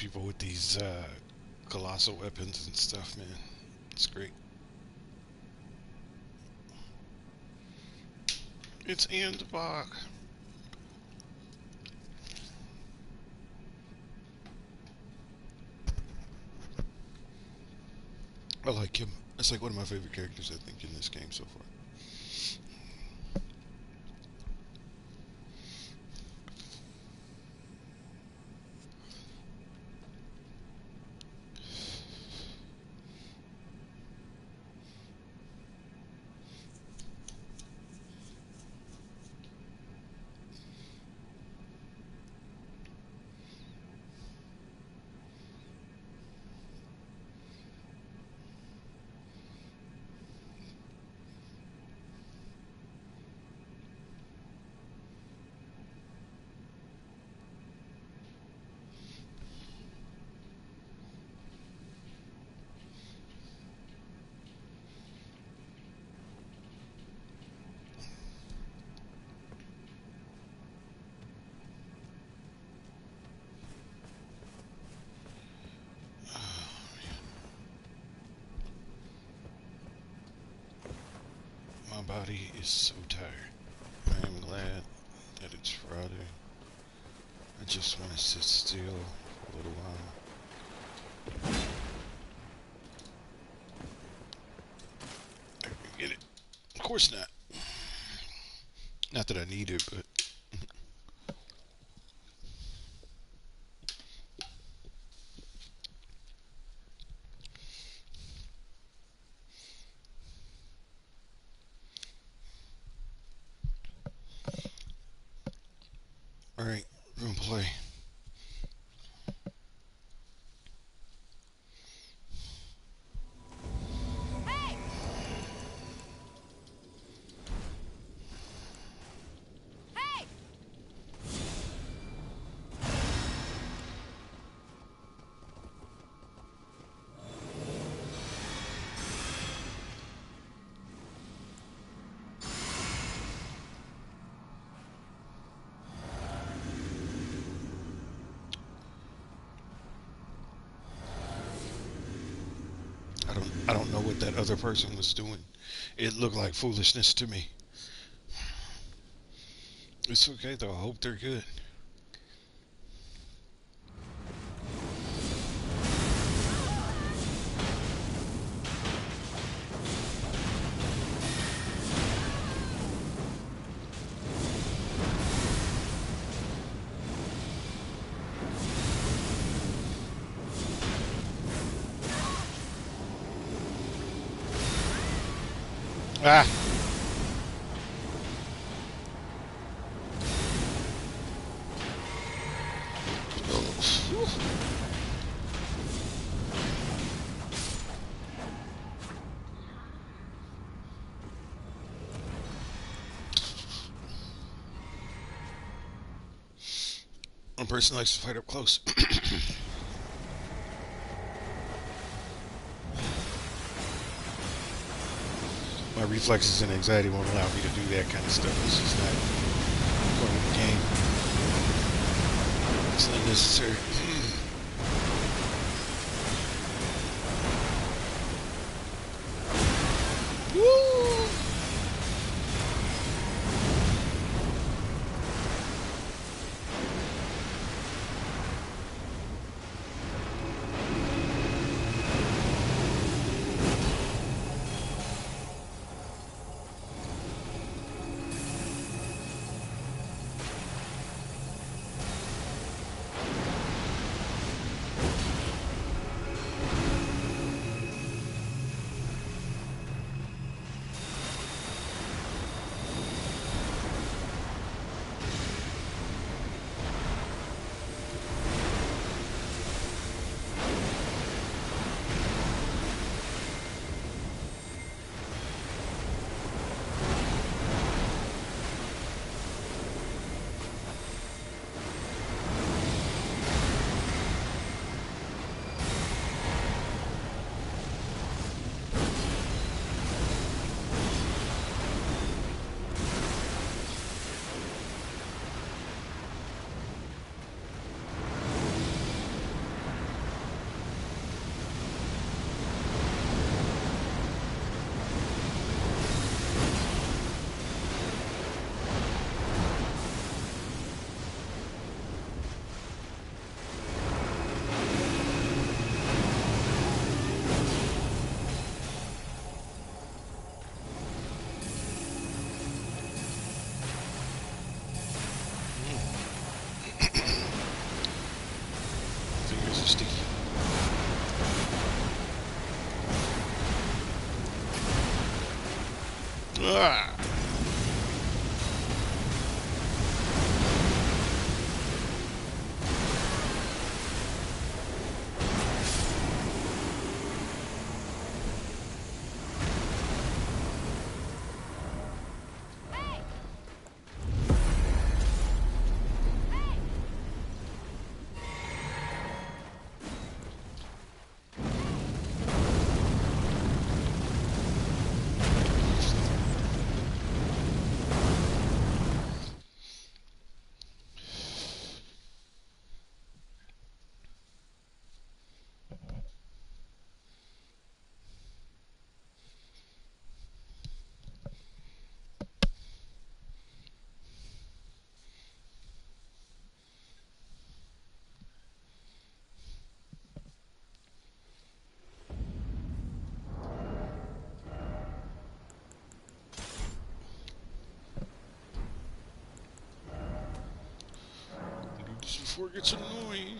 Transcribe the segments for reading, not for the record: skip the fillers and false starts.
people with these colossal weapons and stuff, man. It's great. It's Andbach. I like him. It's like one of my favorite characters, I think, in this game so far. My body is so tired. I am glad that it's Friday. I just want to sit still for a little while. I can get it. Of course not. Not that I need it, but all right, we're gonna play. I don't know what that other person was doing. It looked like foolishness to me. It's okay though. I hope they're good. Ah! One person likes to fight up close. My reflexes and anxiety won't allow me to do that kind of stuff. It's just not part of the game. It's unnecessary. Woo! Ah! Do this before it gets annoying.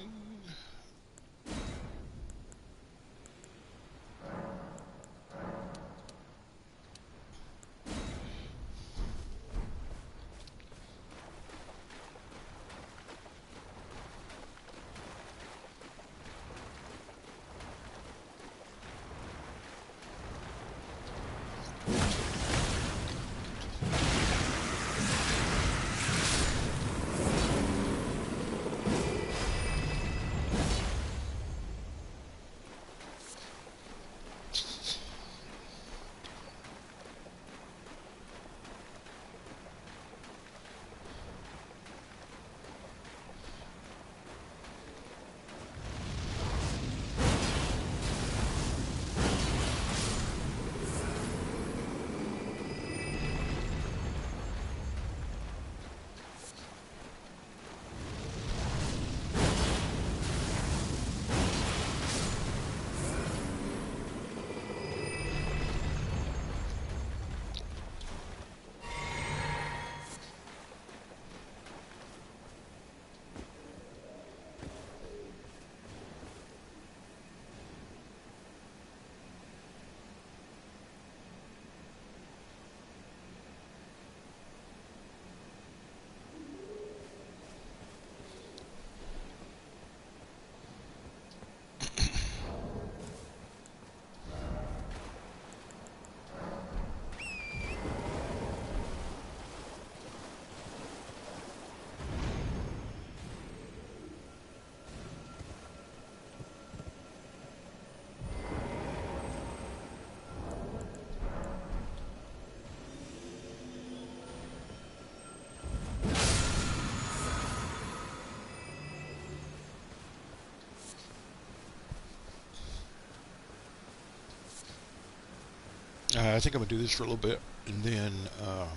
I think I'm gonna do this for a little bit, and then I'm gonna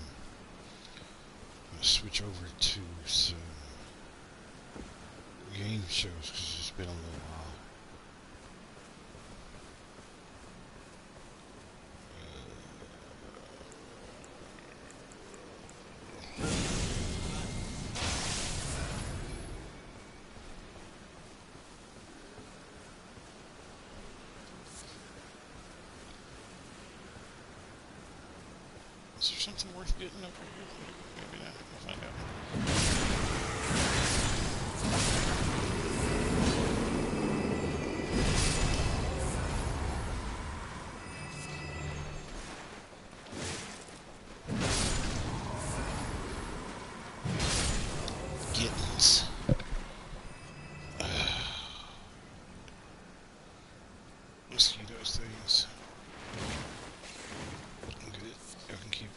switch over to some game shows because it's been a little while. Is there something worth getting over here? Maybe not. We'll find out. Gittins. Mosquitoes things. Good. I can keep it.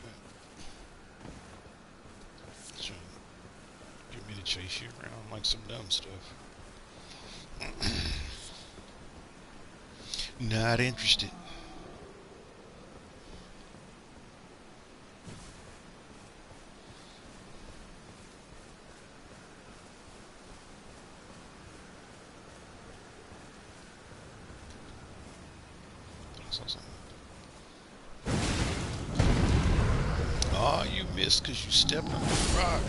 It's trying to get me to chase you around like some dumb stuff. Not interested. Oh, you missed because you stepped on the rock.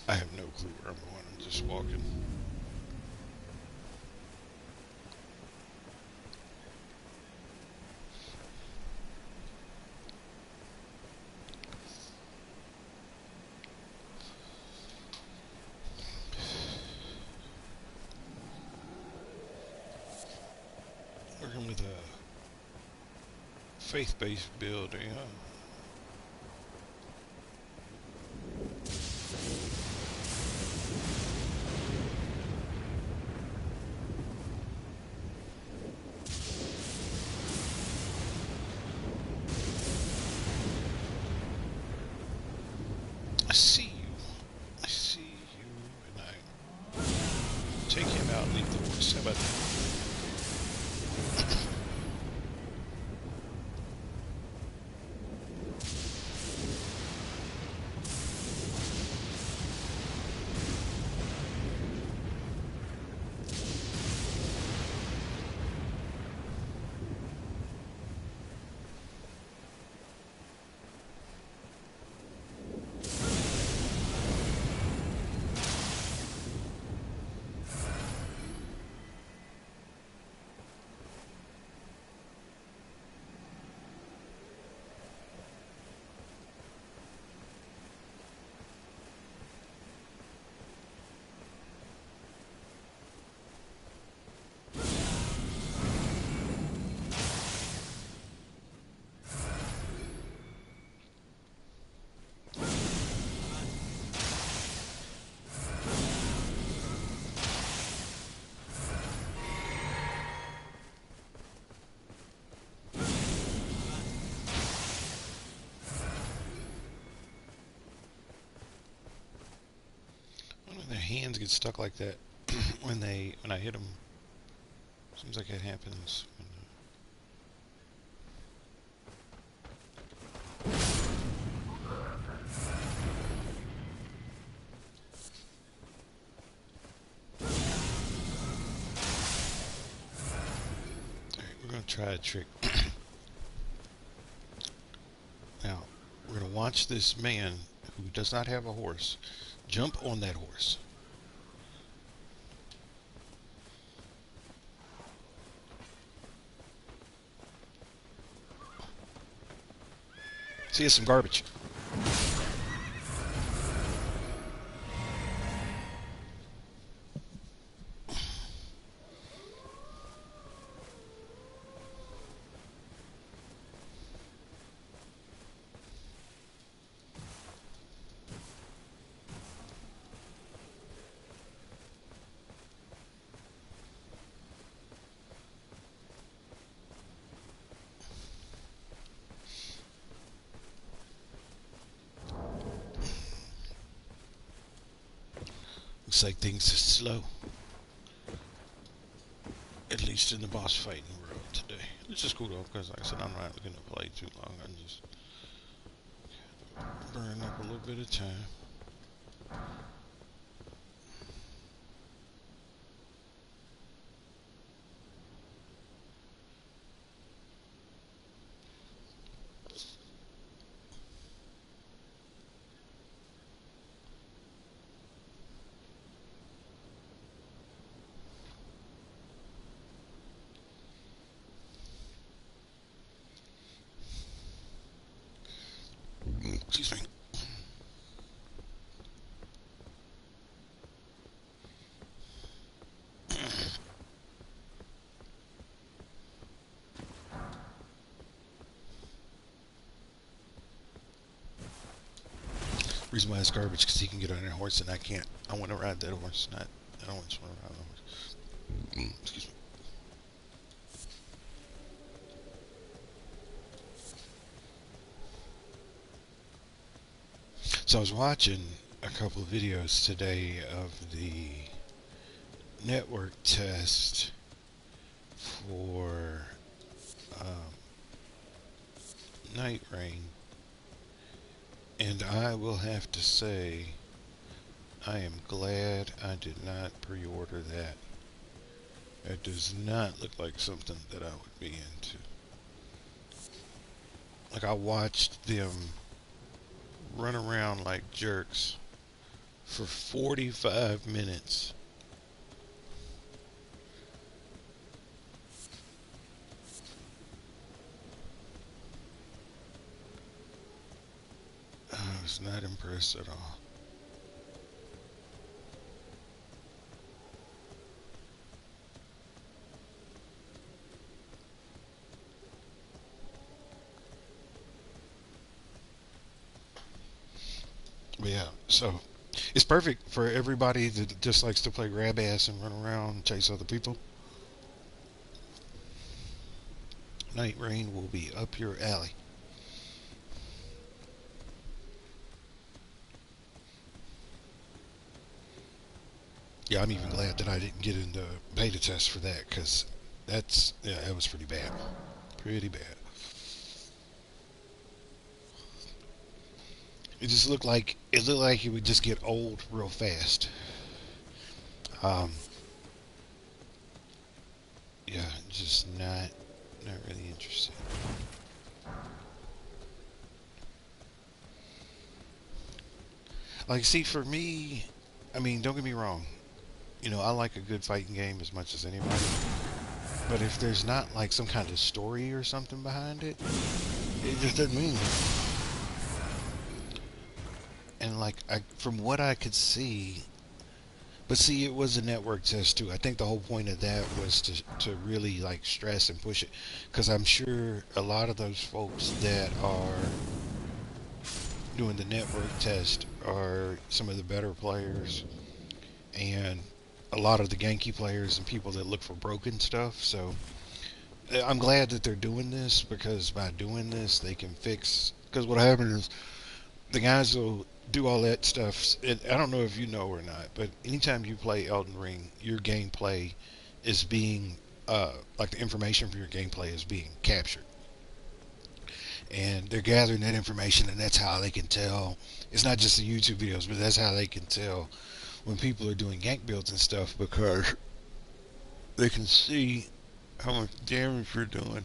I have no clue where I'm going. I'm just walking. Working with a faith-based build. Yeah. I see you. I see you, and I take him out and leave the horse. How about that? When their hands get stuck like that when I hit them. Seems like it happens. Alright, we're gonna try a trick. Now, we're gonna watch this man who does not have a horse jump on that horse. See, it's some garbage. Looks like things are slow. At least in the boss fighting world today. Which is cool though, because like I said, I'm not looking to play too long. I'm just burning up a little bit of time. Excuse me. Reason why it's garbage because he can get on that horse and I can't. I want to ride that horse, not. I don't just want to ride the horse. Excuse me. So I was watching a couple of videos today of the network test for um, Night Rain, and I will have to say I am glad I did not pre-order that. It does not look like something that I would be into. Like I watched them run around like jerks for 45 minutes. I was not impressed at all. But yeah, so it's perfect for everybody that just likes to play grab ass and run around and chase other people. Night Rain will be up your alley. Yeah, I'm even glad that I didn't get into beta test for that because yeah, that was pretty bad. Pretty bad. It looked like it would just get old real fast. Um, yeah, just not really interested. Like, see, for me, I mean, don't get me wrong. You know, I like a good fighting game as much as anybody. But if there's not like some kind of story or something behind it, it just doesn't mean anything. And like, from what I could see, but see, it was a network test too. I think the whole point of that was to really like stress and push it, because I'm sure a lot of those folks that are doing the network test are some of the better players, and a lot of the ganky players and people that look for broken stuff. So I'm glad that they're doing this, because by doing this they can fix. Because what happens is the guys will do all that stuff. I don't know if you know or not, but anytime you play Elden Ring, your gameplay is being like the information for your gameplay is being captured, and they're gathering that information, and that's how they can tell. It's not just the YouTube videos, but that's how they can tell when people are doing gank builds and stuff, because they can see how much damage you're doing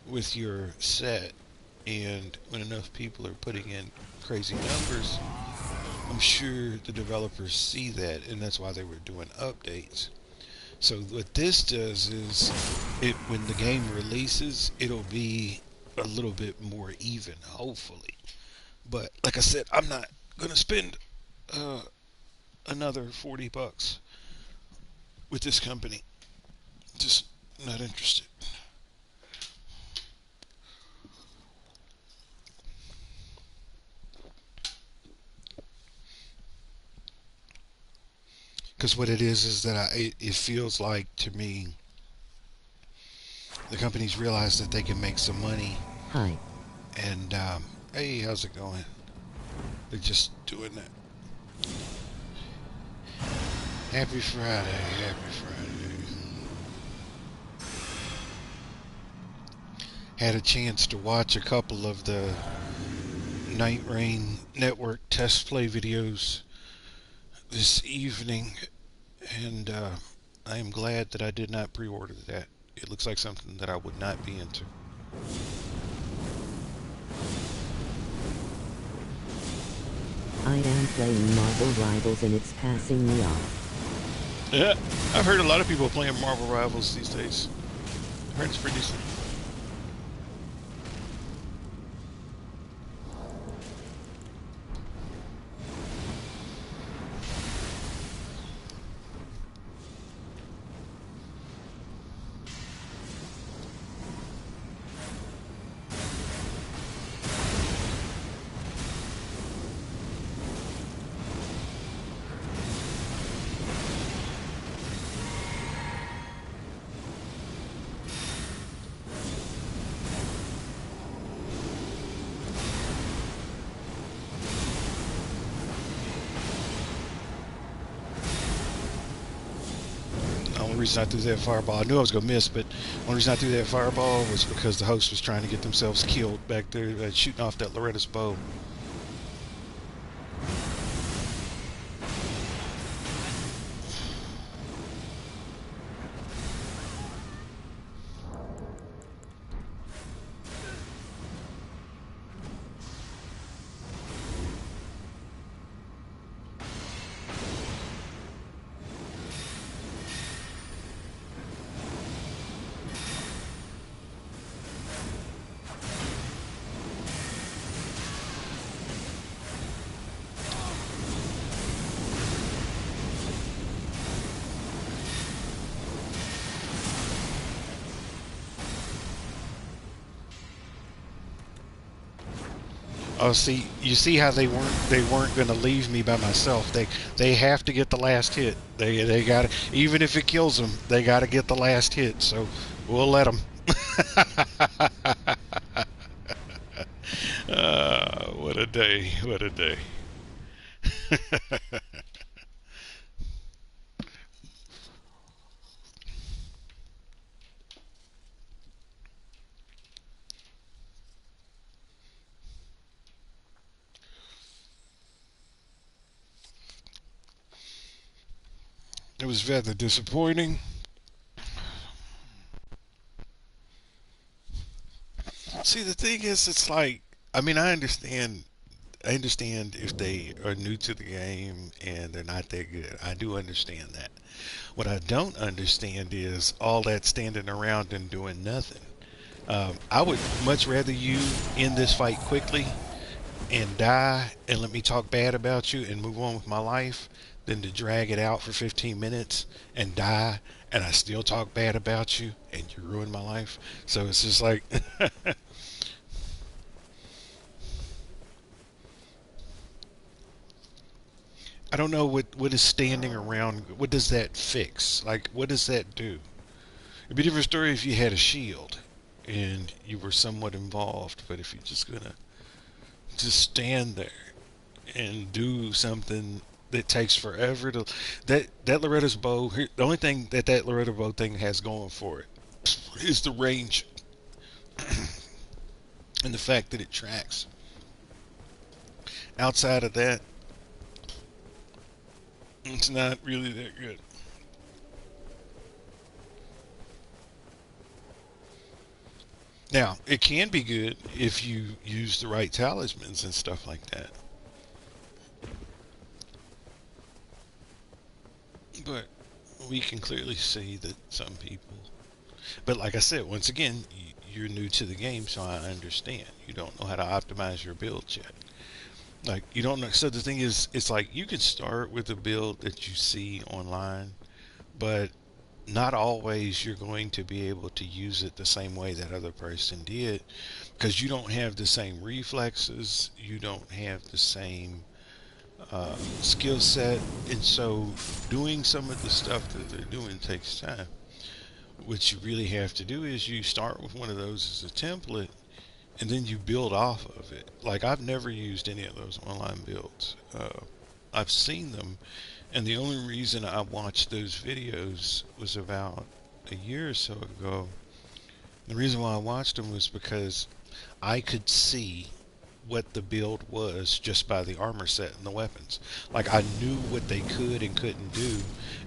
with your set, and when enough people are putting in crazy numbers, I'm sure the developers see that, and that's why they were doing updates. So what this does is, when the game releases, it'll be a little bit more even, hopefully. But like I said, I'm not gonna spend uh, another $40 with this company. Just not interested. Because what it is that it feels like to me, the companies realize that they can make some money. Hi. And hey, how's it going? They're just doing that. Happy Friday, happy Friday. Had a chance to watch a couple of the Night Rain Network test play videos this evening, and I am glad that I did not pre-order that. It looks like something that I would not be into. I am playing Marvel Rivals and it's passing me off. Yeah, I've heard a lot of people playing Marvel Rivals these days. I heard it's pretty decent. The only reason I threw that fireball, I knew I was going to miss, but the only reason I threw that fireball was because the host was trying to get themselves killed back there, shooting off that Loretta's bow. Oh, see, you see how they weren't going to leave me by myself. They have to get the last hit. They got to, even if it kills them, they got to get the last hit. So we'll let them. What a day! What a day! It was rather disappointing. See, the thing is, it's like, I mean, I understand if they are new to the game and they're not that good. I do understand that. What I don't understand is all that standing around and doing nothing. I would much rather you end this fight quickly and die and let me talk bad about you and move on with my life than to drag it out for 15 minutes and die and I still talk bad about you and you ruin my life. So it's just like, I don't know what is standing around. What does that fix? Like, what does that do? It'd be a different story if you had a shield and you were somewhat involved, but if you're just gonna just stand there and do something that takes forever to that Loretta's bow. The only thing that Loretta bow thing has going for it is the range and the fact that it tracks. Outside of that, it's not really that good. Now, it can be good if you use the right talismans and stuff like that. But we can clearly see that some people. But like I said, once again, you're new to the game, so I understand. You don't know how to optimize your builds yet. Like you don't know. So the thing is, it's like you can start with a build that you see online, but not always you're going to be able to use it the same way that other person did because you don't have the same reflexes, you don't have the same skill set, and so doing some of the stuff that they're doing takes time. What you really have to do is you start with one of those as a template and then you build off of it. Like I've never used any of those online builds. I've seen them, and the only reason I watched those videos was about a year or so ago. The reason why I watched them was because I could see what the build was just by the armor set and the weapons. Like I knew what they could and couldn't do,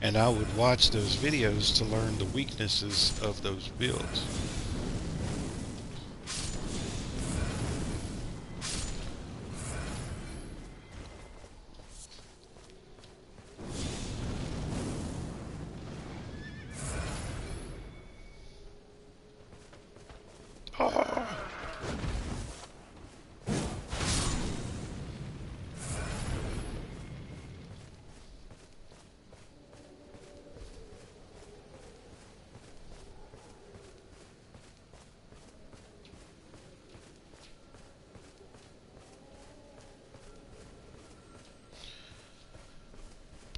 and I would watch those videos to learn the weaknesses of those builds. Oh.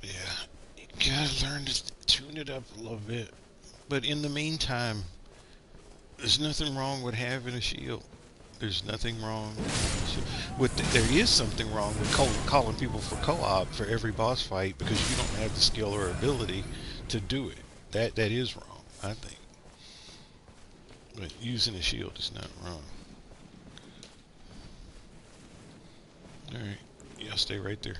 Yeah, you gotta learn to tune it up a little bit. But in the meantime, there's nothing wrong with having a shield. There's nothing wrong with there is something wrong with calling people for co-op for every boss fight because you don't have the skill or ability to do it. That is wrong, I think. But using a shield is not wrong. All right, yeah, stay right there.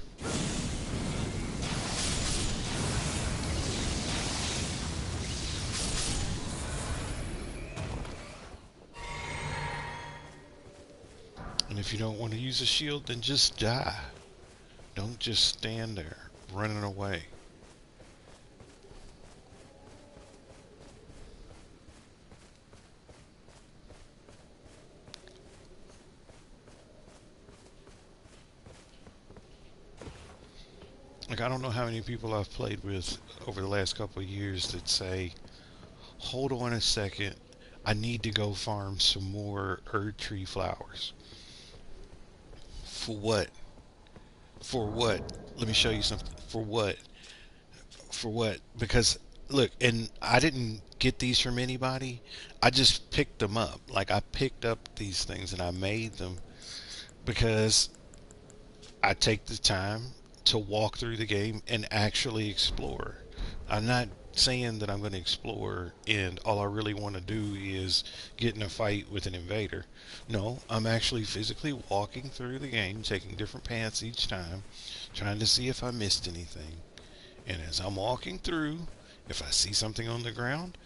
And if you don't want to use a shield, then just die. Don't just stand there running away. Like I don't know how many people I've played with over the last couple of years that say, "Hold on a second, I need to go farm some more Erd Tree flowers." For what? For what? Let me show you something. For what? For what? Because look, and I didn't get these from anybody. I just picked them up. Like I picked up these things and I made them because I take the time to walk through the game and actually explore. I'm not saying that I'm going to explore and all I really want to do is get in a fight with an invader. No, I'm actually physically walking through the game, taking different paths each time, trying to see if I missed anything. And as I'm walking through, if I see something on the ground,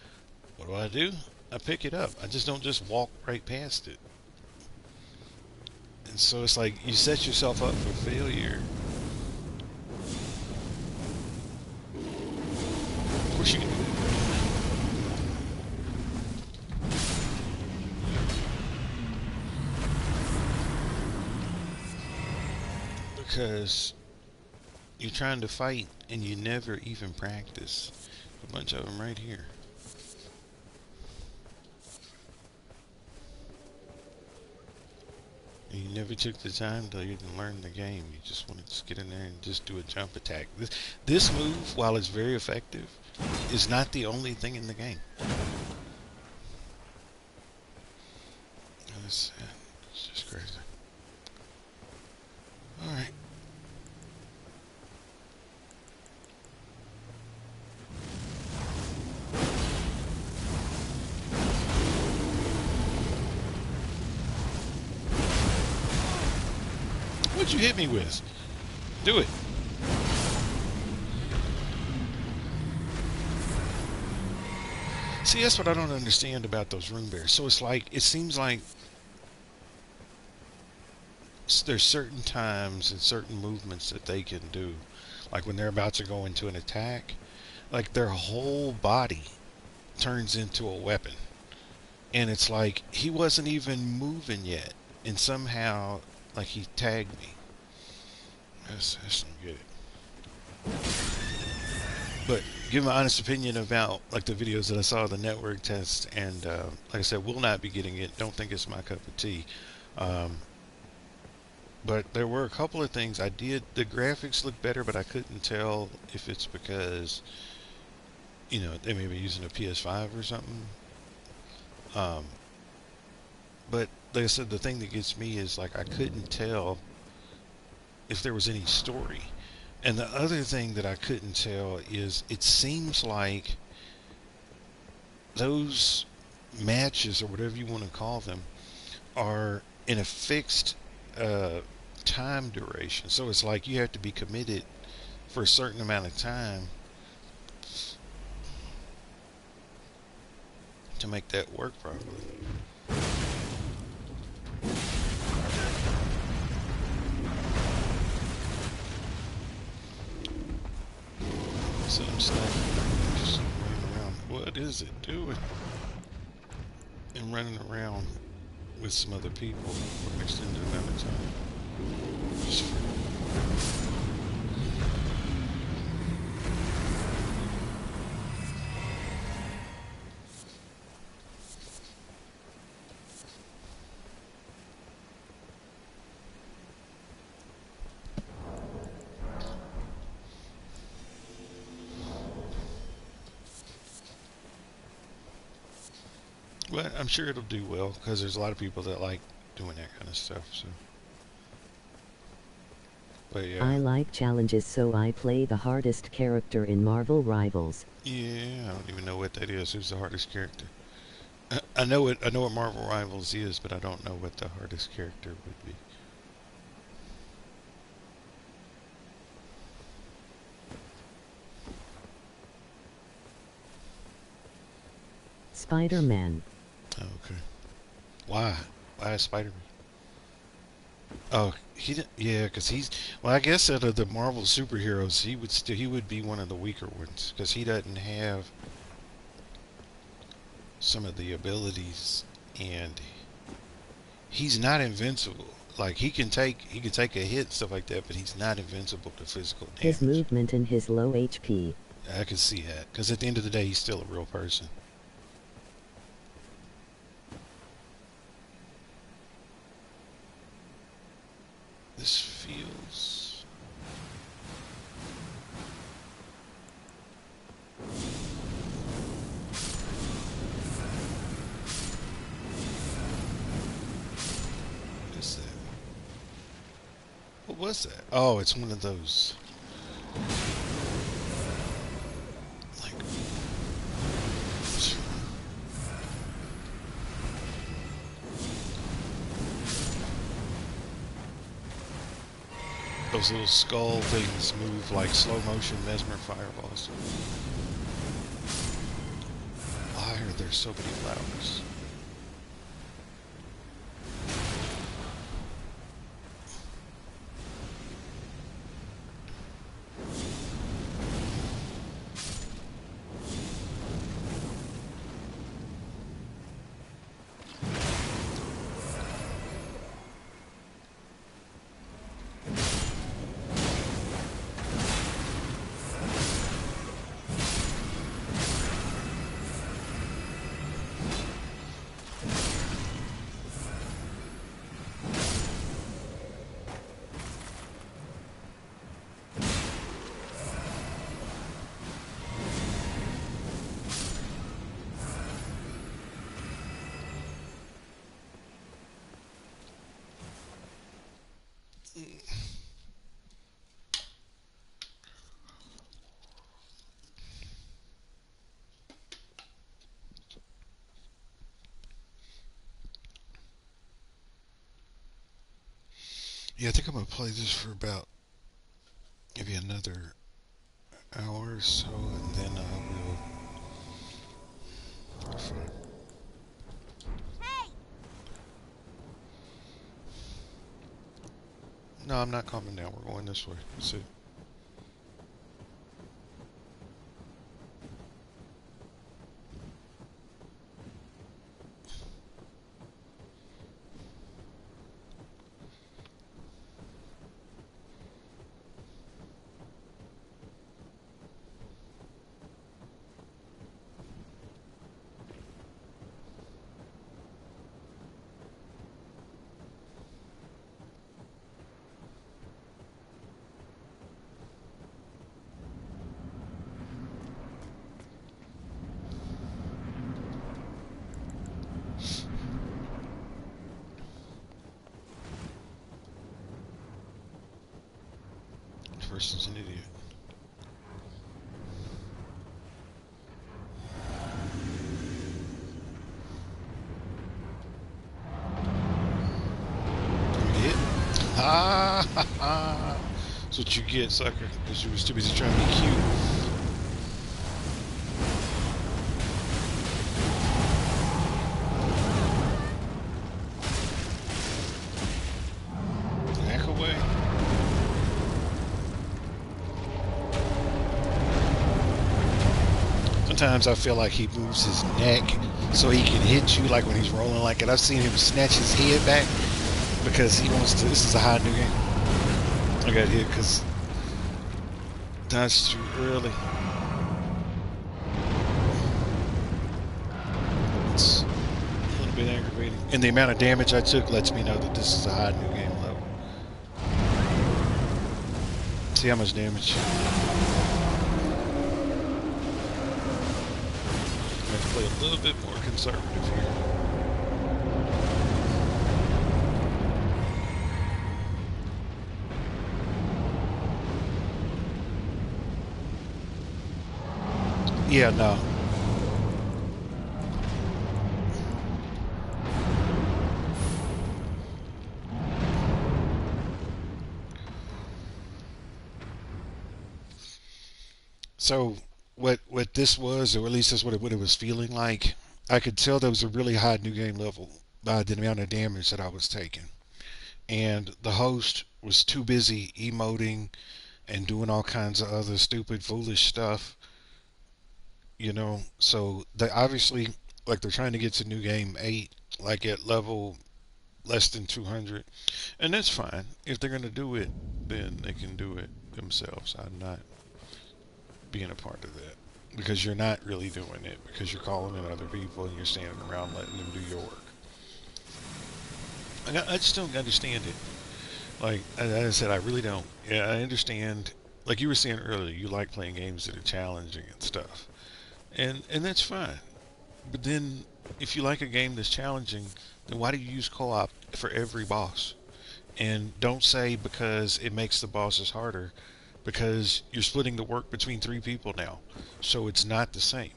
what do? I pick it up. I just don't just walk right past it. And so it's like you set yourself up for failure. Of course you can do that. Because you're trying to fight and you never even practice. A bunch of them right here. And you never took the time to even learn the game. You just want to just get in there and just do a jump attack. This move, while it's very effective, is not the only thing in the game. It's just crazy. Alright. What'd you hit me with? Do it. See, that's what I don't understand about those rune bears. So it's like, it seems like there's certain times and certain movements that they can do. Like when they're about to go into an attack, like their whole body turns into a weapon. And it's like he wasn't even moving yet. And somehow, like he tagged me. That's not good. But give my honest opinion about like the videos that I saw, the network test, and like I said, will not be getting it. Don't think it's my cup of tea. Um, but there were a couple of things I did. The graphics look better, but I couldn't tell if it's because they may be using a PS5 or something. Um, but like I said, the thing that gets me is like I couldn't tell if there was any story. And the other thing that I couldn't tell is it seems like those matches or whatever you want to call them are in a fixed uh, time duration. So it's like you have to be committed for a certain amount of time to make that work properly. So I'm just running around. What is it doing? And running around with some other people for an extended amount of time. Just for Well, I'm sure it'll do well because there's a lot of people that like doing that kind of stuff. So, but yeah, I like challenges, so I play the hardest character in Marvel Rivals. yeah, I don't even know what that is. Who's the hardest character? I know what Marvel Rivals is, but I don't know what the hardest character would be. Spider-Man. Oh, okay. Why? Why is Spider-Man? Oh, he did, yeah, because he's well. I guess out of the Marvel superheroes, he would be one of the weaker ones because he doesn't have some of the abilities, and he's not invincible. Like he can take a hit and stuff like that, but he's not invincible to physical His damage. movement and his low HP. I can see that because at the end of the day, he's still a real person. This What was that? Oh, it's one of those like those little skull things move like slow motion mesmer fireballs. Why are there so many flowers? Yeah, I think I'm gonna play this for about maybe another hour or so, and then I will. No, I'm not coming down. We're going this way. See. This person's an idiot. You hit? Ha ha ha! That's what you get, sucker. Because you was too busy trying to be cute. Back away. Sometimes I feel like he moves his neck so he can hit you, like when he's rolling like it. I've seen him snatch his head back because he wants to. This is a high new game. I got hit because dodged too early. It's a little bit aggravating. And the amount of damage I took lets me know that this is a high new game level. See how much damage. I'm going to play a little bit more conservative here. Yeah, no. So what this was, or at least that's what it was feeling like. I could tell there was a really high new game level by the amount of damage that I was taking, and the host was too busy emoting and doing all kinds of other stupid, foolish stuff. So they obviously like they're trying to get to new game 8, like at level less than 200, and that's fine. If they're gonna do it, then they can do it themselves. I'm not being a part of that because you're not really doing it because you're calling in other people and you're standing around letting them do your work. I just don't understand it. Like I said, I really don't. Yeah, I understand. Like you were saying earlier, you like playing games that are challenging and stuff, and that's fine. But then, if you like a game that's challenging, then why do you use co-op for every boss? And don't say because it makes the bosses harder, because you're splitting the work between three people now. So it's not the same.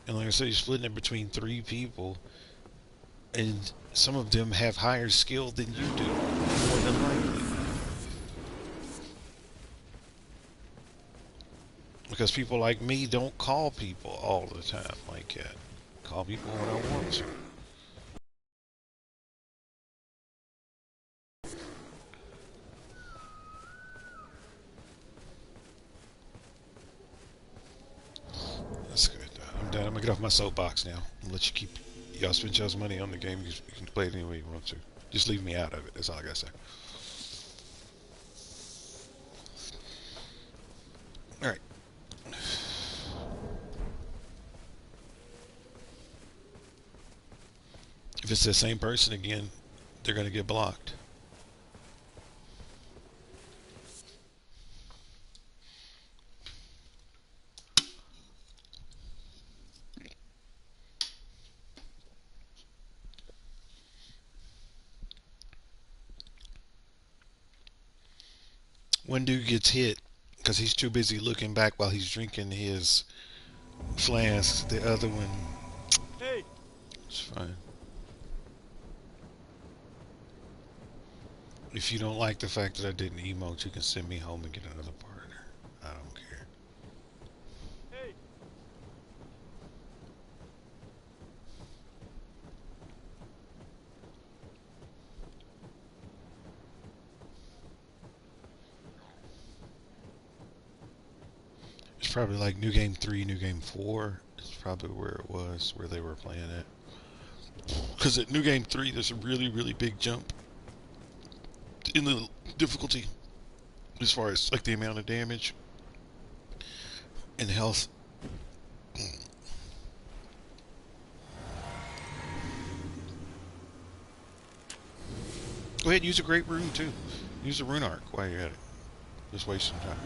And like I said, you're splitting it between three people, and some of them have higher skill than you do, more than likely. Because people like me don't call people all the time like that. Call people when I want to. That's good. I'm done. I'm gonna get off my soapbox now. I'm gonna let you keep y'all spend y'all's money on the game. You can play it any way you want to. Just leave me out of it. That's all I gotta say. All right. If it's the same person again, they're gonna get blocked. One dude gets hit because he's too busy looking back while he's drinking his flask. The other one, Hey, it's fine. If you don't like the fact that I didn't emote, you can send me home and get another partner. I don't care. hey. It's probably like New Game 3, New Game 4. It's probably where it was, where they were playing it. Because at New Game 3, there's a really, really big jump in the difficulty as far as like the amount of damage and health. Go ahead and use a great rune too. Use a rune arc while you're at it. Just waste some time.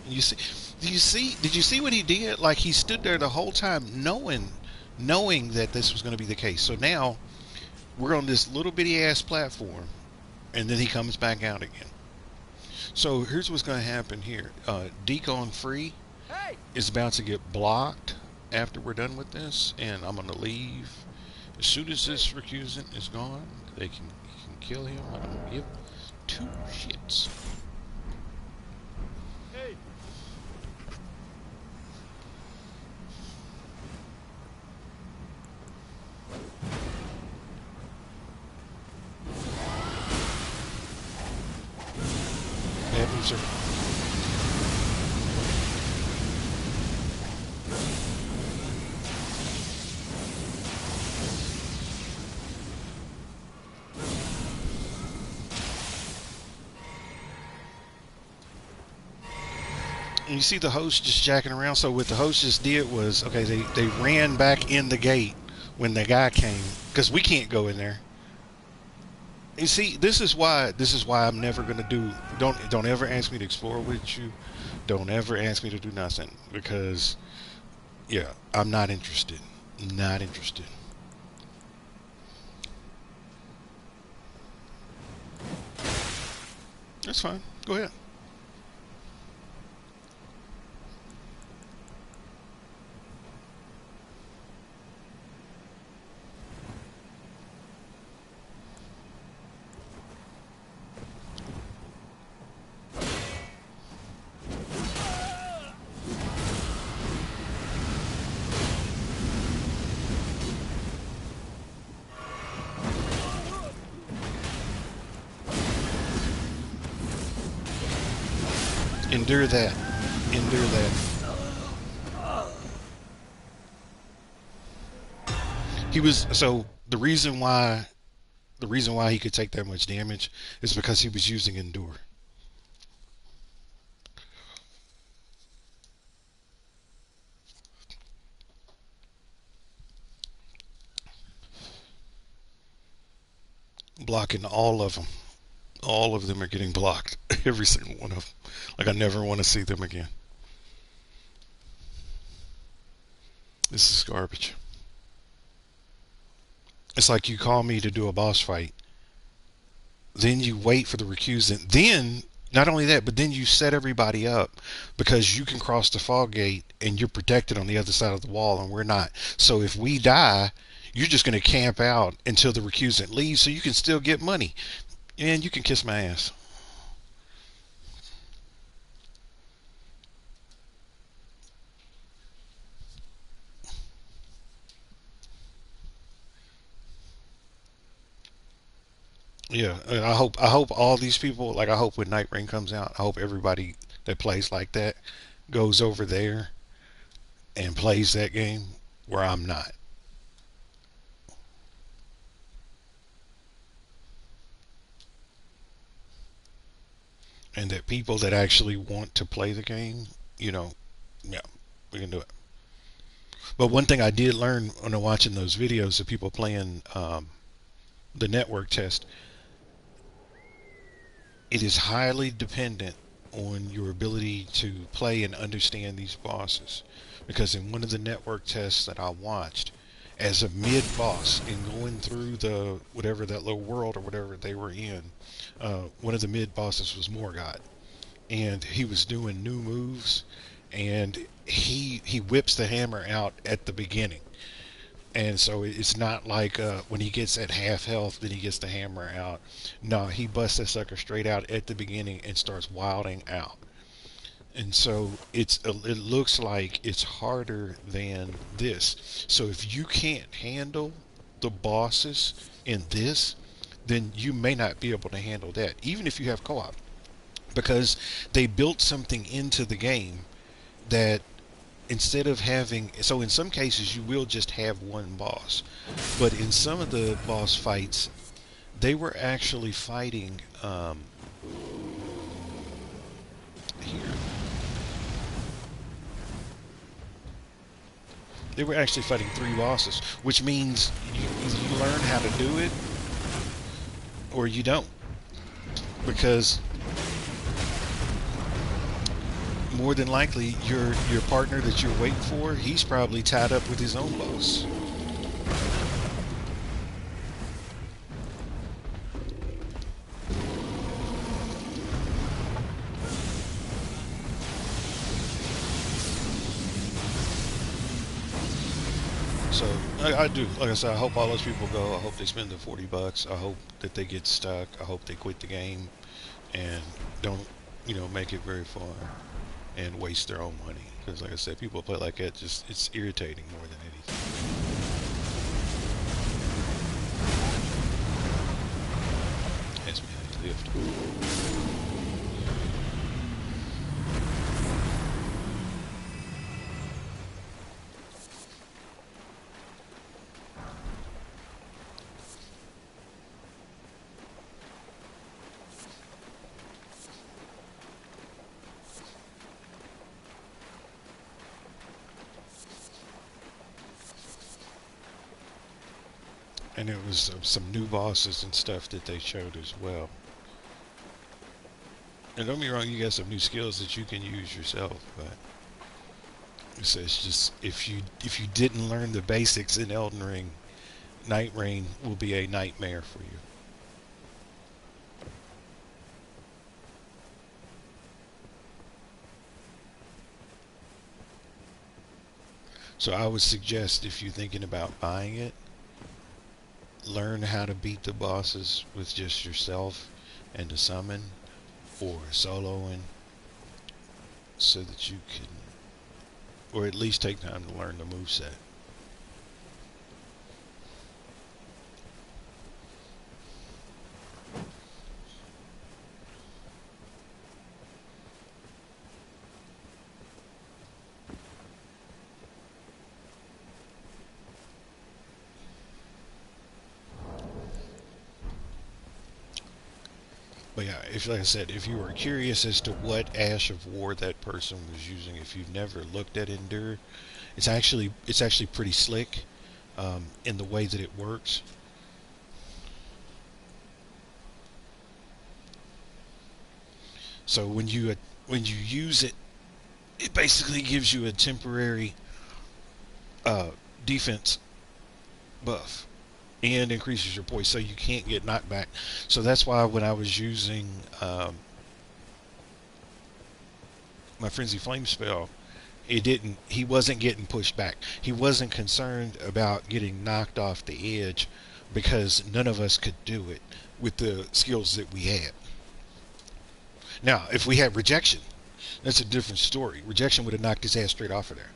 You see, do you see? Did you see what he did? Like he stood there the whole time, knowing that this was going to be the case. So now we're on this little bitty ass platform, and then he comes back out again. So here's what's going to happen here. Decon Free Hey! is about to get blocked after we're done with this, and I'm going to leave. As soon as this recusant is gone, he can kill him. I don't give two shits. Hey! Bad news, sir. And you see the host just jacking around. So what the host just did was, okay, they ran back in the gate when the guy came because we can't go in there. You see, this is why I'm never gonna do. Don't ever ask me to explore with you. Don't ever ask me to do nothing because yeah, I'm not interested. Not interested. That's fine. Go ahead. Endure that. Endure that. He was so the reason why he could take that much damage is because he was using endure. Blocking all of them. All of them are getting blocked. Every single one of them. Like I never want to see them again. This is garbage. It's like you call me to do a boss fight. Then you wait for the recusant. Then, not only that, but then you set everybody up because you can cross the fog gate and you're protected on the other side of the wall and we're not. So if we die, you're just going to camp out until the recusant leaves so you can still get money. And you can kiss my ass. Yeah, and I hope all these people, like I hope when Night Rain comes out, I hope everybody that plays like that goes over there and plays that game where I'm not. And that people that actually want to play the game, you know, yeah, we can do it. But one thing I did learn when watching those videos of people playing the network test, it is highly dependent on your ability to play and understand these bosses. Because in one of the network tests that I watched, as a mid boss in going through the whatever that little world or whatever they were in, one of the mid bosses was Morgott, and he was doing new moves, and he whips the hammer out at the beginning. And so it's not like when he gets at half health, then he gets the hammer out. No, he busts that sucker straight out at the beginning and starts wilding out. And so it looks like it's harder than this. So if you can't handle the bosses in this, then you may not be able to handle that, even if you have co-op, because they built something into the game that instead of having, so in some cases you will just have one boss, but in some of the boss fights they were actually fighting here they were actually fighting three bosses, which means you learn how to do it or you don't, because more than likely your partner that you're waiting for, he's probably tied up with his own boss. So I do, like I said, I hope all those people go. I hope they spend the $40. I hope that they get stuck. I hope they quit the game and don't, make it very far and waste their own money. Because, like I said, people play like that, just it's irritating more than anything. Has me had to lift. And it was some new bosses and stuff that they showed as well. And don't be wrong, you got some new skills that you can use yourself, but it's just if you didn't learn the basics in Elden Ring, Night Rain will be a nightmare for you. So I would suggest, if you're thinking about buying it, learn how to beat the bosses with just yourself and to summon or soloing, so that you can, or at least take time to learn the moveset. But yeah, if, like I said, if you were curious as to what Ash of War that person was using, if you've never looked at Endure, it's actually pretty slick in the way that it works. So when you use it, it basically gives you a temporary uh, defense buff and increases your poise, so you can't get knocked back. So that's why when I was using my frenzy flame spell, it didn't. He wasn't getting pushed back. He wasn't concerned about getting knocked off the edge because none of us could do it with the skills that we had. Now, if we had rejection, that's a different story. Rejection would have knocked his ass straight off of there.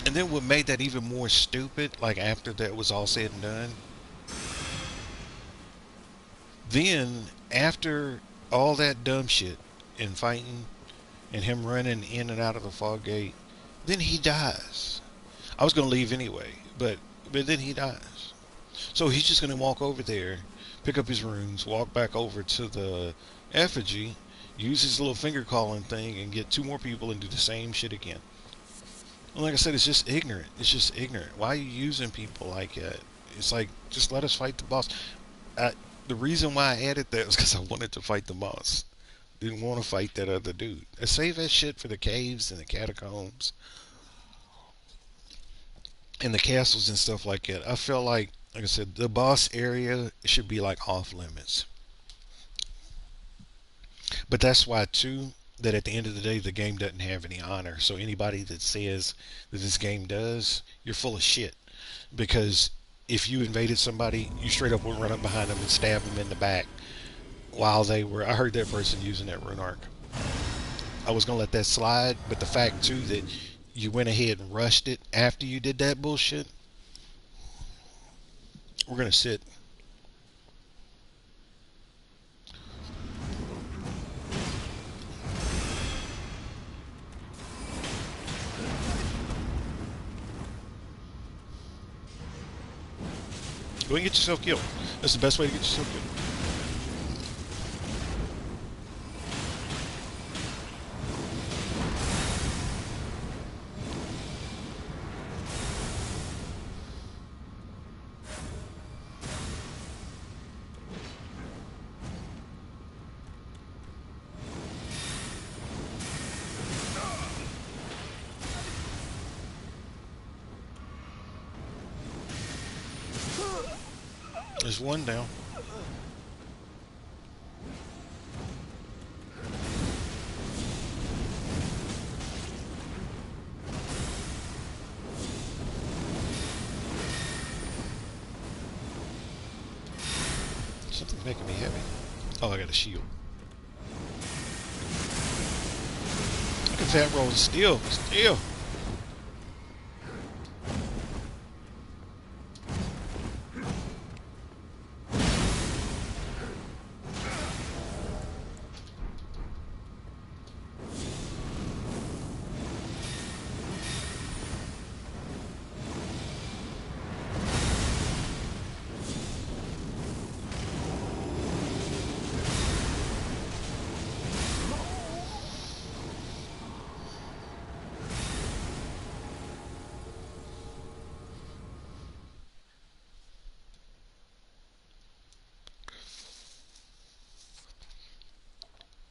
And then what made that even more stupid, like after that was all said and done, then after all that dumb shit and fighting and him running in and out of the fog gate, then he dies. I was gonna leave anyway, but then he dies. So he's just gonna walk over there, pick up his runes, walk back over to the effigy, use his little finger calling thing, and get two more people and do the same shit again. And like I said, it's just ignorant. It's just ignorant. Why are you using people like that? It's like, just let us fight the boss. I, the reason why I added that was because I wanted to fight the boss. Didn't want to fight that other dude. I save that shit for the caves and the catacombs and the castles and stuff like that. I feel like I said, the boss area should be like off limits. But that's why too, that at the end of the day the game doesn't have any honor. So anybody that says that this game does, you're full of shit. Because if you invaded somebody, you straight up would run up behind them and stab them in the back while they were. I heard that person using that rune arc. I was gonna let that slide, but the fact too that you went ahead and rushed it after you did that bullshit, we're gonna sit. Go and get yourself killed. That's the best way to get yourself killed. There's one down. Something's making me heavy. Oh, I got a shield. I can fat roll still.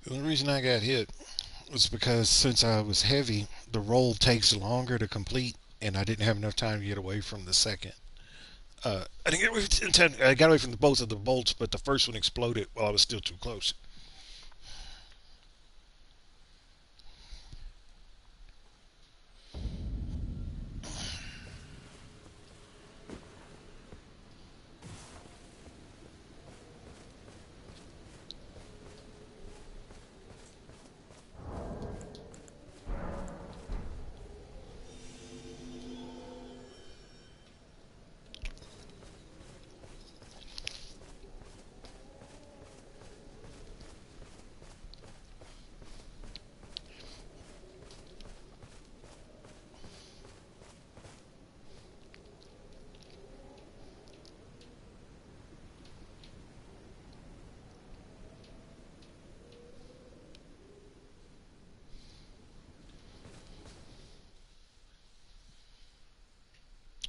The only reason I got hit was because since I was heavy, the roll takes longer to complete, and I didn't have enough time to get away from the second. I didn't get away from I got away from the both of the bolts, but the first one exploded while I was still too close.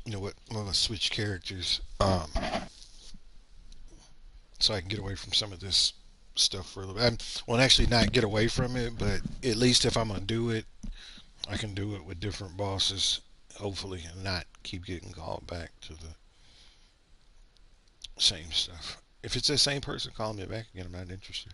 You know what? I'm gonna switch characters, so I can get away from some of this stuff for a little bit. Well, actually, not get away from it, but at least if I'm gonna do it, I can do it with different bosses, hopefully, and not keep getting called back to the same stuff. If it's the same person calling me back again, I'm not interested.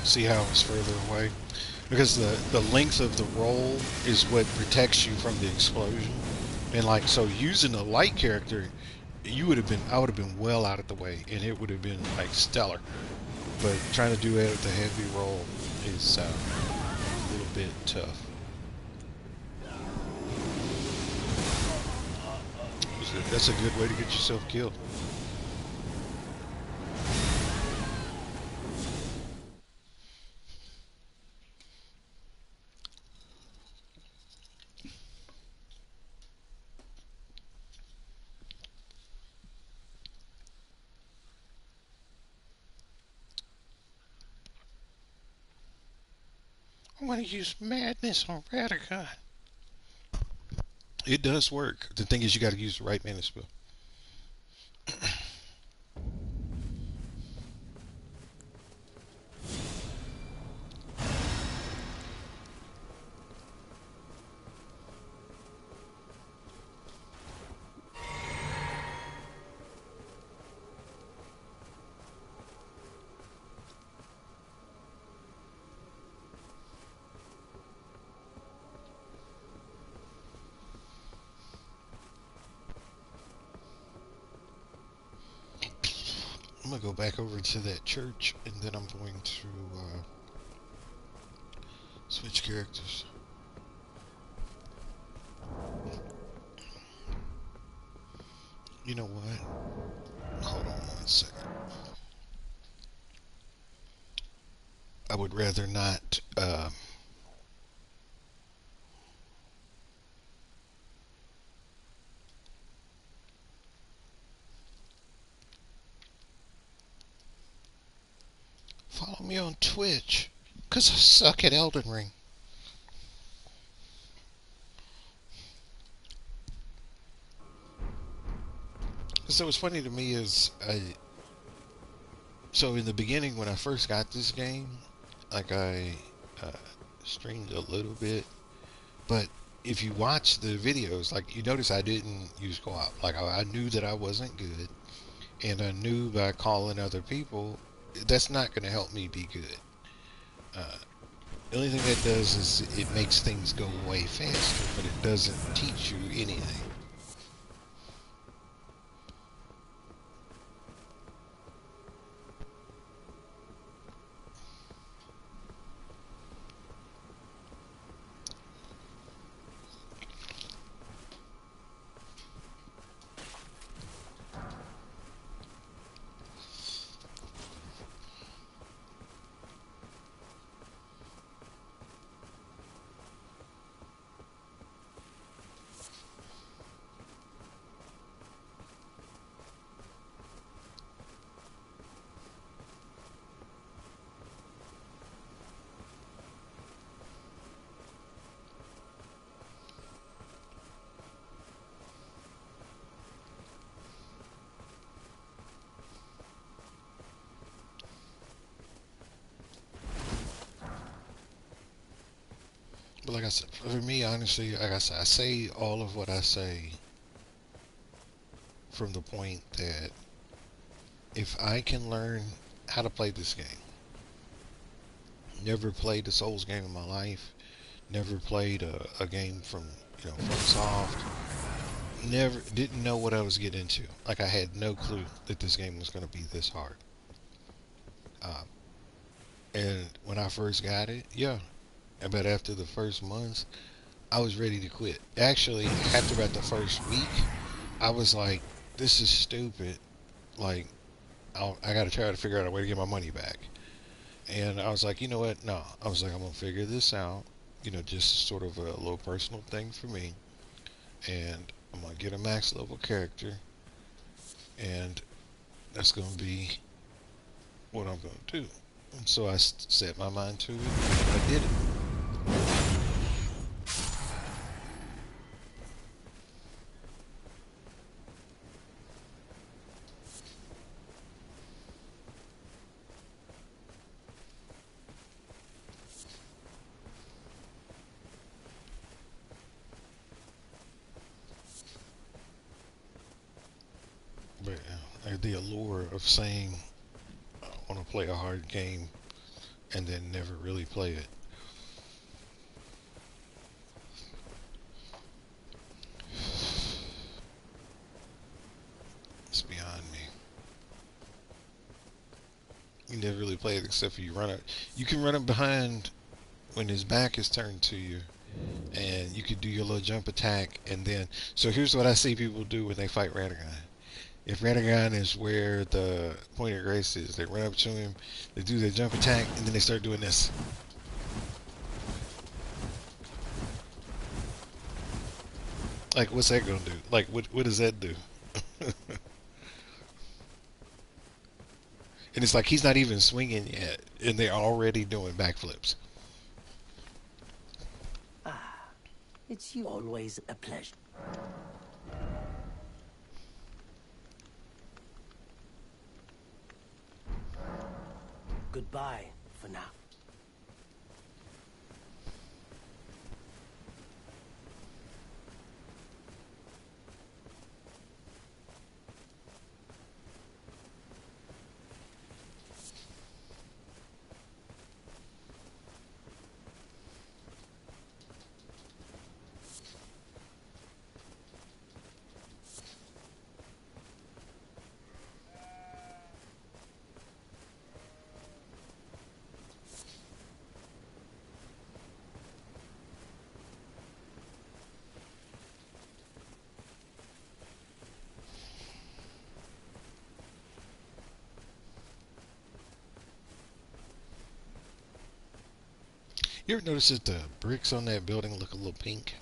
See how it's further away? Because the length of the roll is what protects you from the explosion. And like, so using a light character, I would have been well out of the way, and it would have been like stellar. But trying to do it with the heavy roll is a little bit tough. That's a good way to get yourself killed. I want to use madness on Radica. It does work. The thing is, you got to use the right mana spell. I'm gonna go back over to that church, and then I'm going to switch characters. You know what? Hold on 1 second. I would rather not. Follow me on Twitch, cause I suck at Elden Ring. So what's funny to me is so in the beginning when I first got this game, like I uh, streamed a little bit, but if you watch the videos, like you notice I didn't use co-op. Like I knew that I wasn't good, and I knew by calling other people, that's not going to help me be good. Uh, the only thing that does is it makes things go way faster, but it doesn't teach you anything. But like I said, for me, honestly, like I said, I say all of what I say from the point that if I can learn how to play this game, never played a Souls game in my life, never played a game from from Soft, never didn't know what I was getting into. Like I had no clue that this game was going to be this hard. Um, and when I first got it, yeah. But after the first month, I was ready to quit. Actually, after about the first week, I was like, "This is stupid. Like, I got to try to figure out a way to get my money back." And I was like, "You know what? No." I was like, "I'm gonna figure this out. You know, just sort of a little personal thing for me, and I'm gonna get a max level character, and that's gonna be what I'm gonna do." And so I set my mind to it, and I did it. But the allure of saying I want to play a hard game and then never really play it. It's beyond me. You never really play it except for you run it. You can run him behind when his back is turned to you, and you could do your little jump attack, and then. So here's what I see people do when they fight Radagon. If Radagon is where the point of grace is, they run up to him, they do their jump attack, and then they start doing this. Like, what's that gonna do? Like, what does that do? And it's like he's not even swinging yet, and they're already doing backflips. Ah, it's you. Always a pleasure. Goodbye for now. You ever notice that the bricks on that building look a little pink?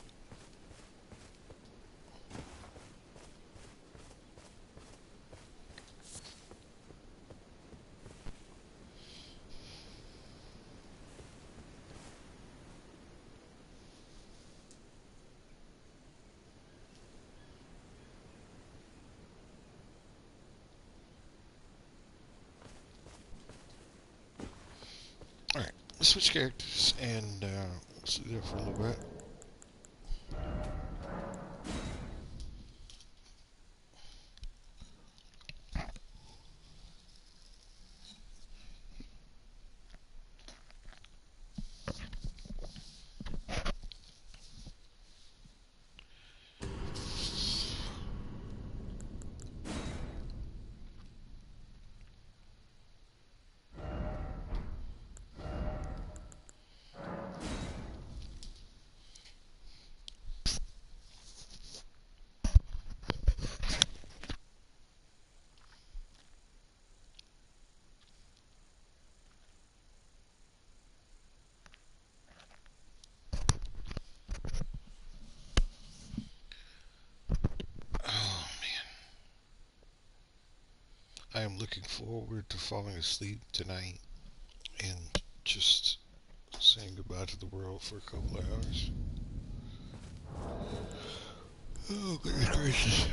Alright, let's switch characters and let's do that for a little bit. Oh man, I am looking forward to falling asleep tonight and just saying goodbye to the world for a couple of hours. Oh goodness gracious.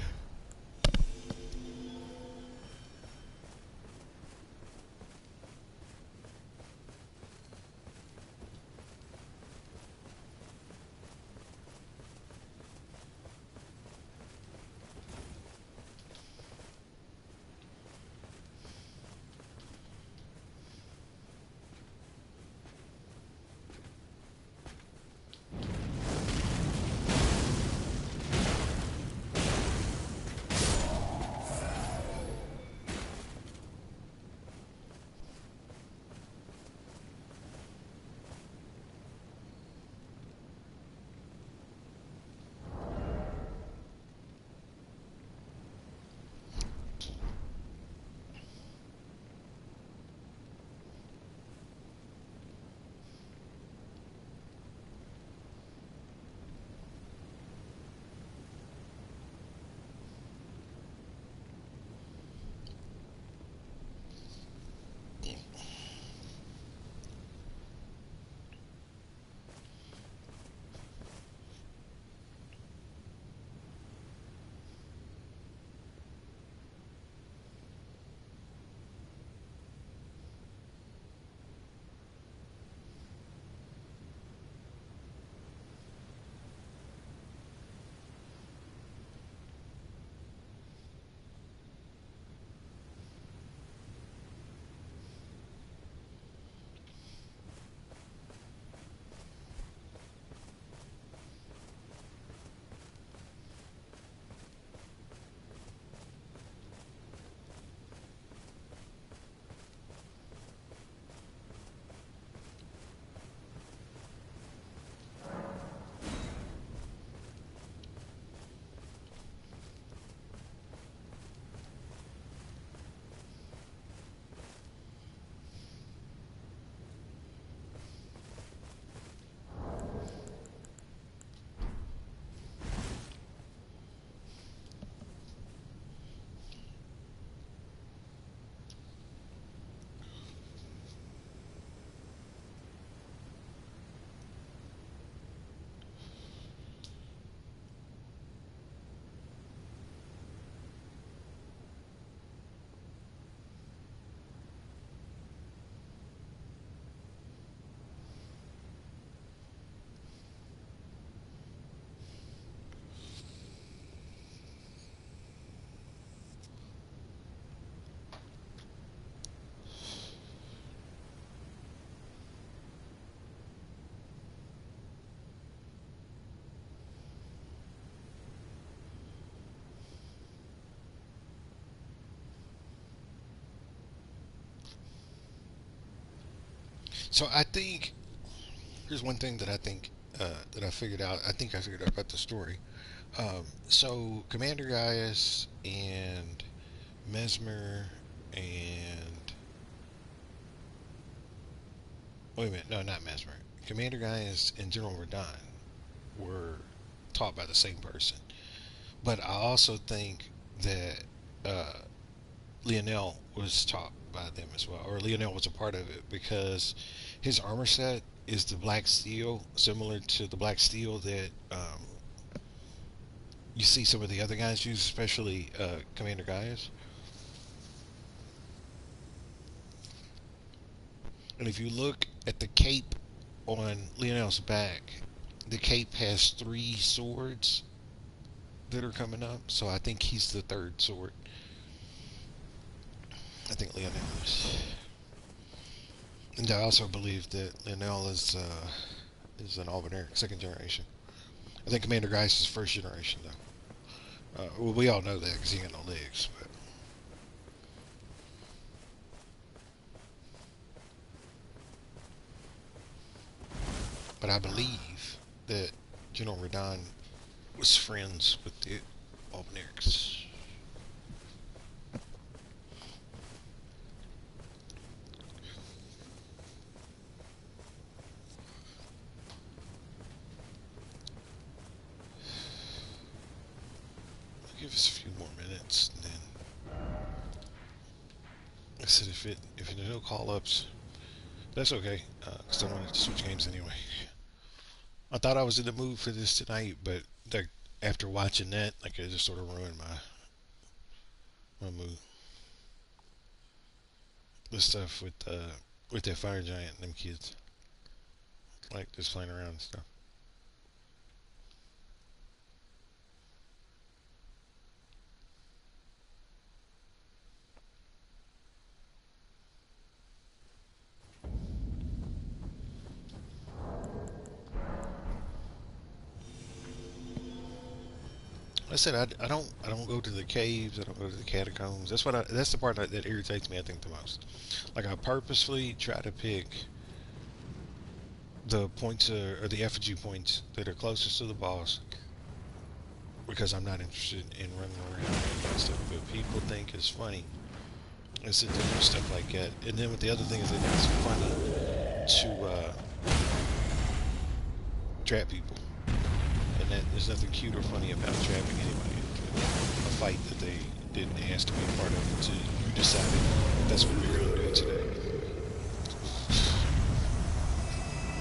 So I think here's one thing that I think that I figured out. I think I figured out about the story. So Commander Gaius and Mesmer and wait a minute, no, not Mesmer. Commander Gaius and General Radon were taught by the same person. But I also think that uh, Lionel was taught by them as well, or Lionel was a part of it because his armor set is the black steel, similar to the black steel that you see some of the other guys use, especially Commander Gaius. And if you look at the cape on Lionel's back, the cape has three swords that are coming up. So I think he's the third sword. I think Lionel is. And I also believe that Lionel is an Albinauric, second generation. I think Commander Geist is first generation though. Well, we all know that because he got no legs. But I believe that General Radon was friends with the Albinaurics. Give us a few more minutes, and then I said if there's no call ups, that's okay, because I wanted to switch games anyway. I thought I was in the mood for this tonight, but like, after watching that, like it just sort of ruined my mood. The stuff with that fire giant and them kids, like just playing around and stuff. I said I don't go to the caves. I don't go to the catacombs. That's the part that irritates me. I think the most. Like I purposefully try to pick the points or the effigy points that are closest to the boss because I'm not interested in running around and stuff. But people think it's funny. It's to do stuff like that. And then with the other thing is that it's funny to trap people. And that there's nothing cute or funny about trapping anybody into a fight that they didn't ask to be a part of until you decided that's what we're going to do today.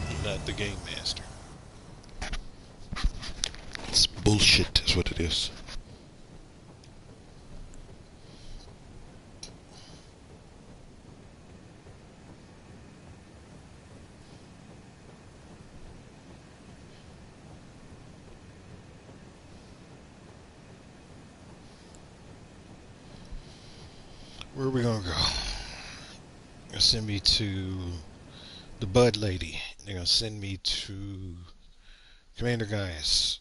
You're not the game master. It's bullshit is what it is. Where are we gonna go? They're gonna send me to the Bud Lady. They're gonna send me to Commander Gaius.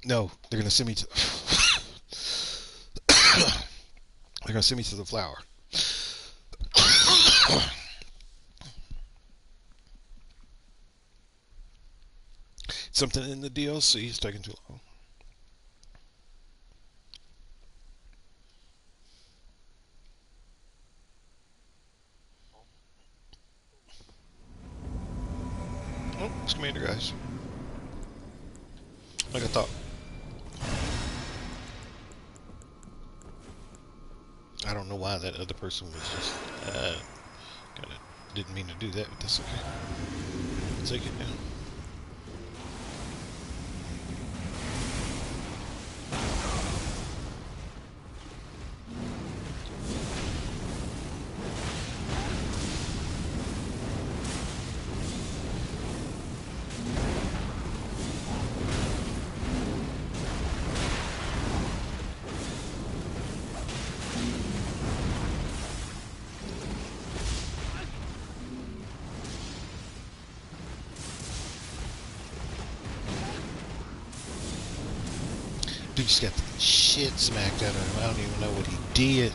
No, they're gonna send me to. They're gonna send me to the flower. Something in the DLC is taking too long. Oh, it's Commander Gaius. Like I thought. I don't know why that other person was just kind of didn't mean to do that, but that's okay. Take it now. Dude just got the shit smacked out of him. I don't even know what he did.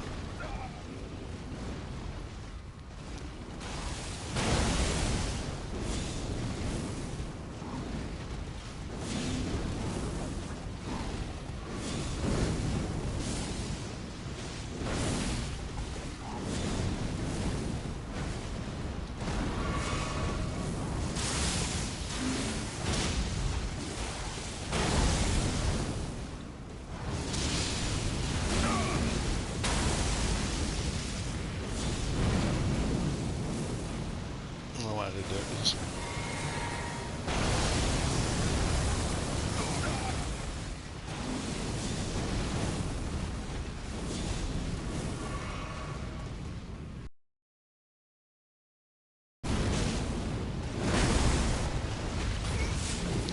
is.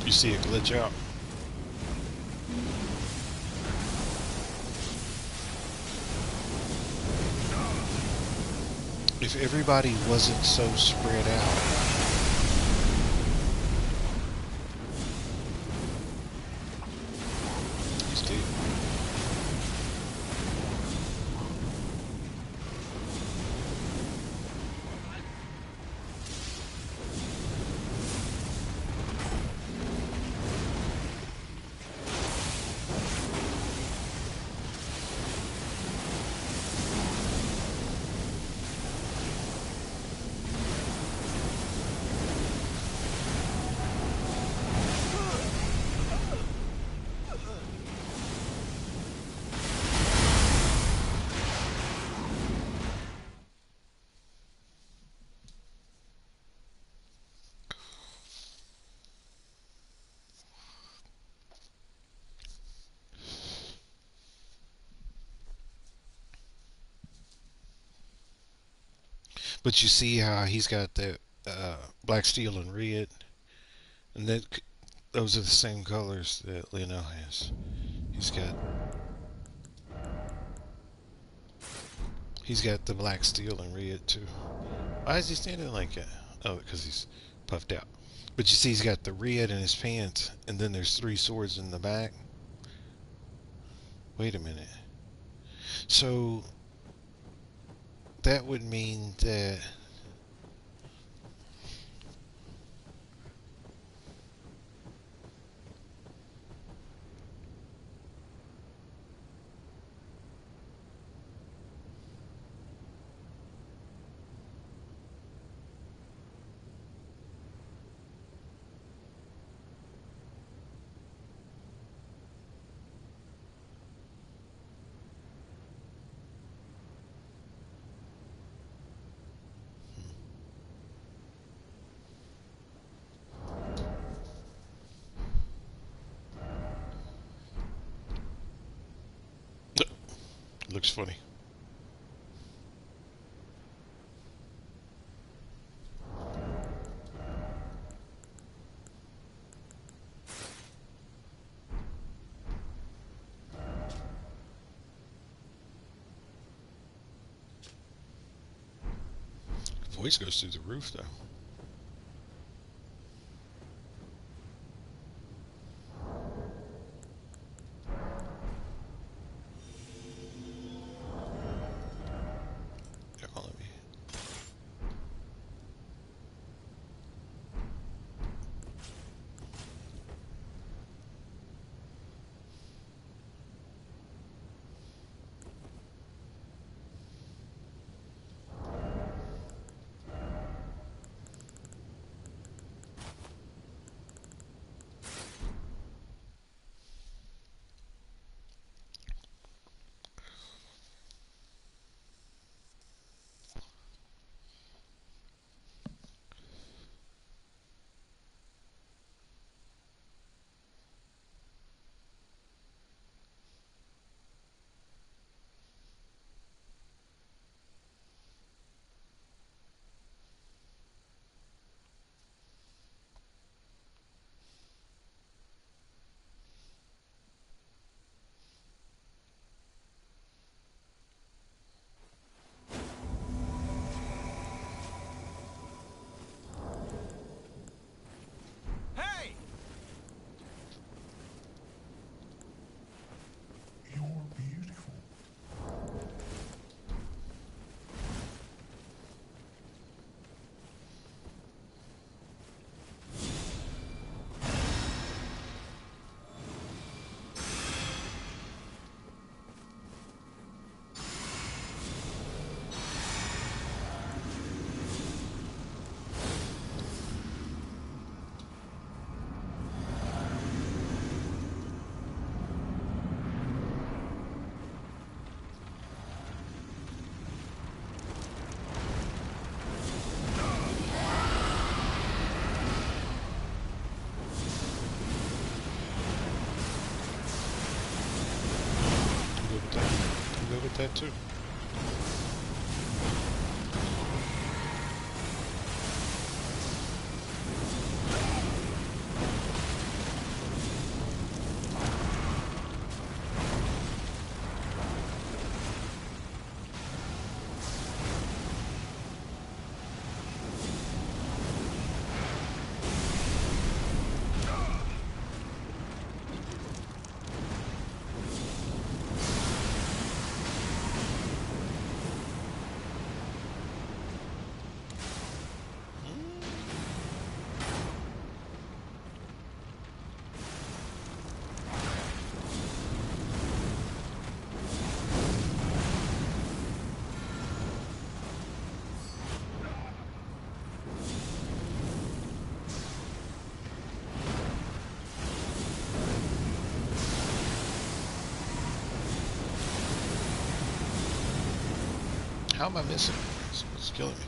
You see it glitch out. If everybody wasn't so spread out. He's dead. But you see how he's got that black steel and red, and those are the same colors that Lionel has. He's got he's got the black steel and red too. Why is he standing like that? Oh, because he's puffed out. But you see, he's got the red in his pants, and then there's 3 swords in the back. Wait a minute. So that would mean that looks funny. Voice goes through the roof though. Yeah, let me. that too. How am I missing? What's killing me?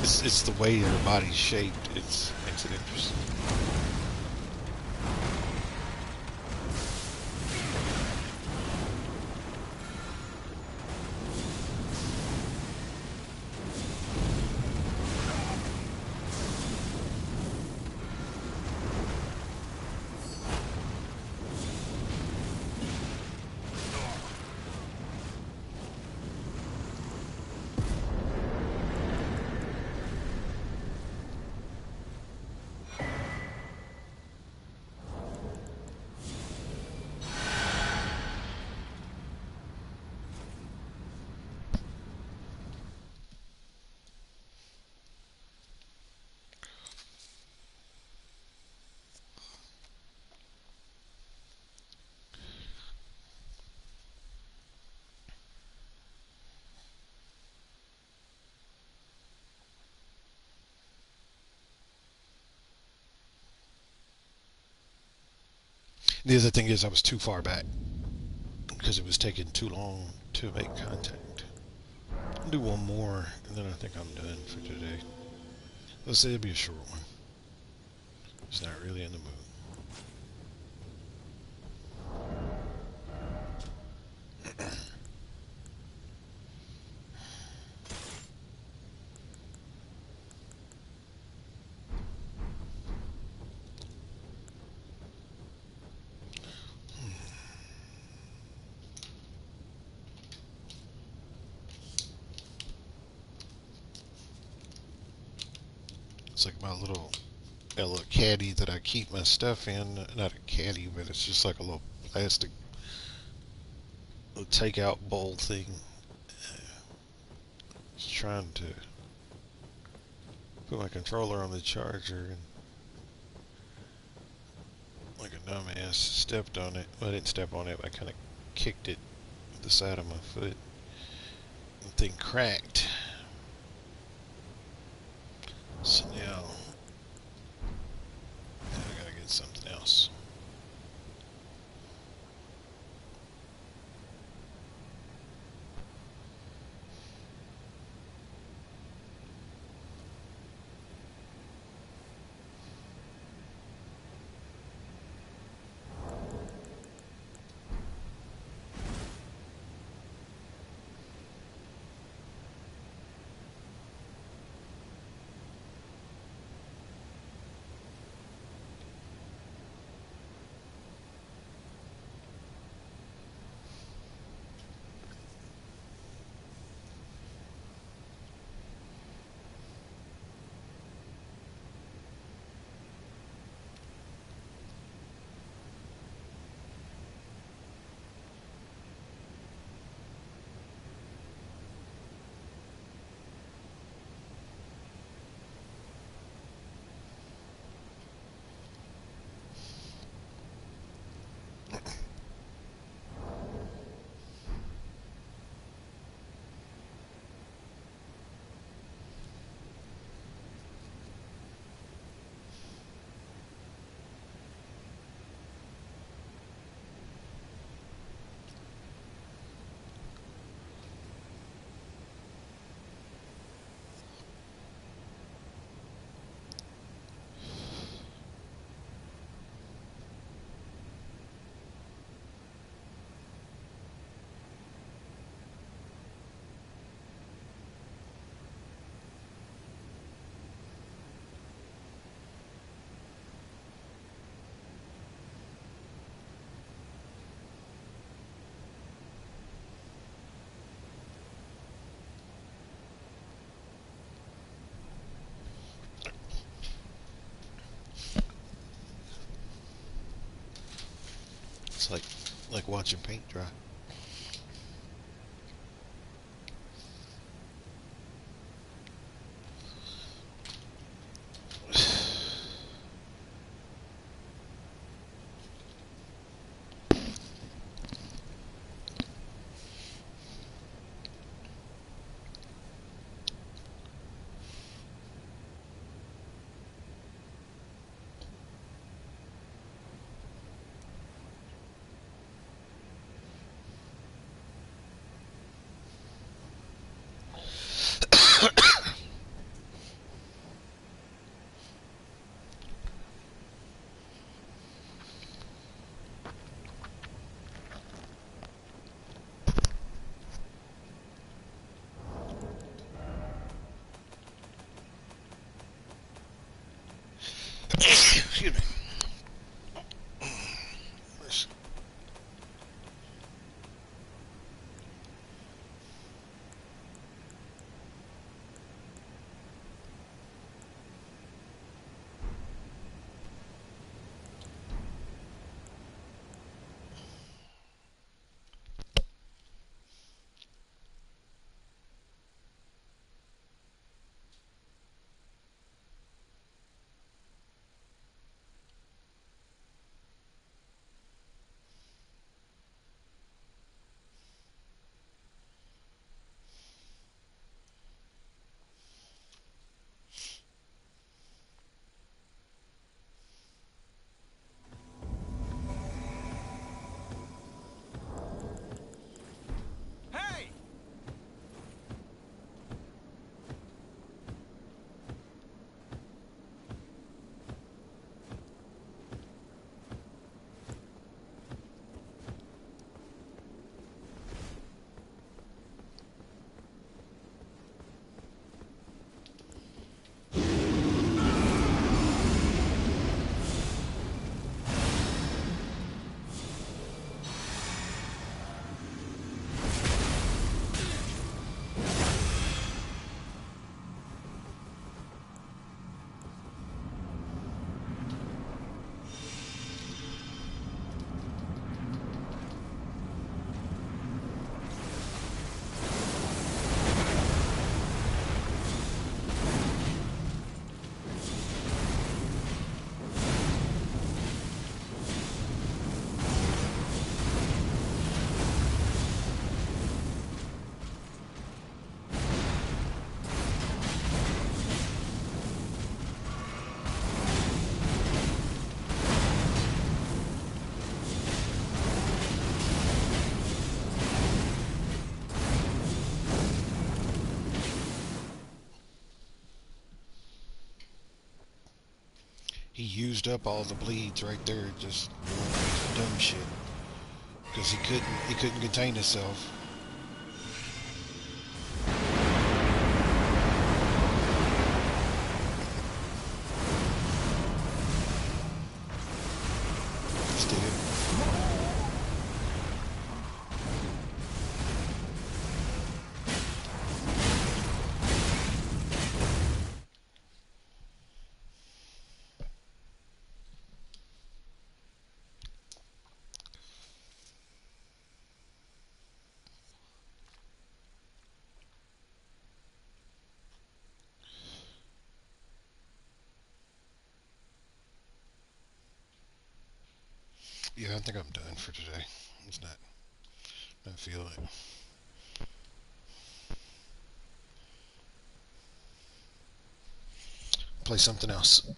It's the way your body's shaped. It makes it interesting. The other thing is I was too far back because it was taking too long to make contact. I'll do one more and then I think I'm done for today. Let's say it'll be a short one. It's not really in the mood. It's like my little got a little caddy that I keep my stuff in. Not a caddy, but it's just like a little plastic takeout bowl thing. Just trying to put my controller on the charger and like a dumbass stepped on it. Well, I didn't step on it, but I kind of kicked it with the side of my foot. The thing cracked. So now I gotta get something else. It's like watching paint dry. Excuse me. Hey! He used up all the bleeds right there, just doing dumb shit because he couldn't contain himself. Stupid. Yeah, I think I'm done for today. It's not feeling it. Play something else.